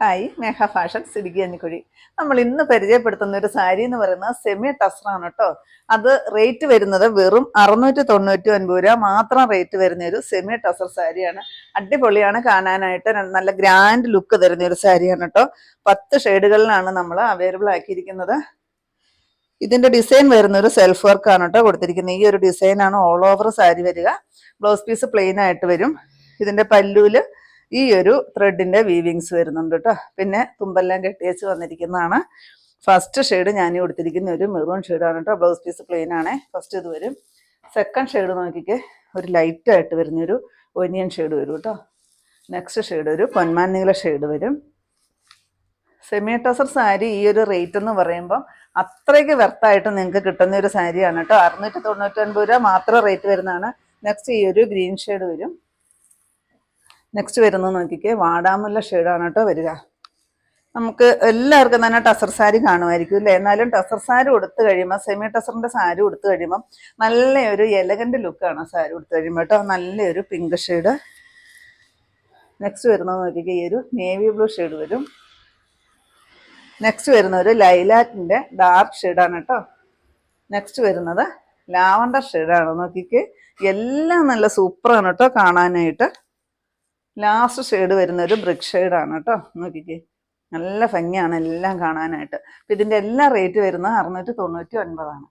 Hi, മേഘ fashions Idukki അന്നിക്കുഴി. നമ്മൾ ഇന്ന് പരിചയപ്പെടുത്തുന്ന ഒരു സാരി എന്ന് പറയുന്നത് സെമി ടസറാണ് കേട്ടോ. അത് റേറ്റ് വരുന്നത് വെറും 699 രൂപ മാത്രം റേറ്റ് വരുന്ന ഒരു സെമി ടസർ സാരിയാണ്. അടിപൊളിയാണ് കാണാനായിട്ട്, നല്ല ഗ്രാൻഡ് ലുക്ക് തരുന്ന ഒരു സാരിയാണ് കേട്ടോ. 10 ഷെയ്ഡുകളിലാണ് നമ്മൾ അവൈലബിൾ ആക്കിയിരിക്കുന്നത്. ഇതിന്റെ ഡിസൈൻ വരുന്ന ഒരു സെൽഫ് വർക്ക് ആണ് കേട്ടോ കൊടുത്തിരിക്കുന്നത്. ഈ ഒരു ഡിസൈനാണ് ഓൾ ഓവർ സാരി വരിക. ബ്ലൗസ് പീസ് പ്ലെയിൻ ആയിട്ട് വരും. ഇതിന്റെ പല്ലുവില് ഈ ഒരു ത്രെഡിന്റെ വീവിങ്സ് വരുന്നുണ്ട് കേട്ടോ. പിന്നെ തുമ്പെല്ലാം കെട്ടിയേച്ച് വന്നിരിക്കുന്നതാണ്. ഫസ്റ്റ് ഷെയ്ഡ് ഞാൻ കൊടുത്തിരിക്കുന്ന ഒരു മെറൂൺ ഷെയ്ഡാണ് കേട്ടോ. ബ്ലൗസ് പീസ് പ്ലെയിൻ ആണ്. ഫസ്റ്റ് ഇത് വരും. സെക്കൻഡ് ഷെയ്ഡ് നോക്കിക്കേ, ഒരു ലൈറ്റ് ആയിട്ട് വരുന്നൊരു ഒനിയൻ ഷെയ്ഡ് വരും കേട്ടോ. നെക്സ്റ്റ് ഷെയ്ഡ് ഒരു പൊന്മാൻ നീല ഷെയ്ഡ് വരും. സെമി ടസർ സാരി ഈ ഒരു റേറ്റ് എന്ന് പറയുമ്പോൾ അത്രയ്ക്ക് വെർത്തായിട്ട് നിങ്ങൾക്ക് കിട്ടുന്ന ഒരു സാരിയാണ് കേട്ടോ. 699 രൂപ മാത്രം റേറ്റ് വരുന്നതാണ്. നെക്സ്റ്റ് ഈ ഒരു ഗ്രീൻ ഷെയ്ഡ് വരും. നെക്സ്റ്റ് വരുന്നത് നോക്കിക്കേ, വാടാമുല്ല ഷെയ്ഡാണ് കേട്ടോ വരിക. നമുക്ക് എല്ലാവർക്കും തന്നെ ടസർ സാരി കാണുമായിരിക്കും അല്ലേ. എന്നാലും ടസർ സാരി കൊടുത്തു കഴിയുമ്പോൾ, സെമി ടസറിന്റെ സാരി കൊടുത്തു കഴിയുമ്പോൾ നല്ലൊരു എലഗന്റ് ലുക്കാണ് സാരി കൊടുത്തു കഴിയുമ്പോൾ കേട്ടോ. നല്ലൊരു പിങ്ക് ഷെയ്ഡ്. നെക്സ്റ്റ് വരുന്നത് നോക്കിക്കേ, ഈ ഒരു നേവി ബ്ലൂ ഷെയ്ഡ് വരും. നെക്സ്റ്റ് വരുന്ന ഒരു ലൈലാക്കിന്റെ ഡാർക്ക് ഷെയ്ഡാണ് കേട്ടോ. നെക്സ്റ്റ് വരുന്നത് ലാവണ്ടർ ഷെയ്ഡാണ്. നോക്കിക്കേ, എല്ലാം നല്ല സൂപ്പറാണ് കേട്ടോ കാണാനായിട്ട്. ലാസ്റ്റ് ഷെയ്ഡ് വരുന്ന ഒരു ബ്രിക്ക് ഷെയ്ഡാണ് കേട്ടോ. നോക്കിക്കേ, നല്ല ഭംഗിയാണ് എല്ലാം കാണാനായിട്ട്. അപ്പം ഇതിൻ്റെ എല്ലാ റേറ്റ് വരുന്നത് 699 ആണ്.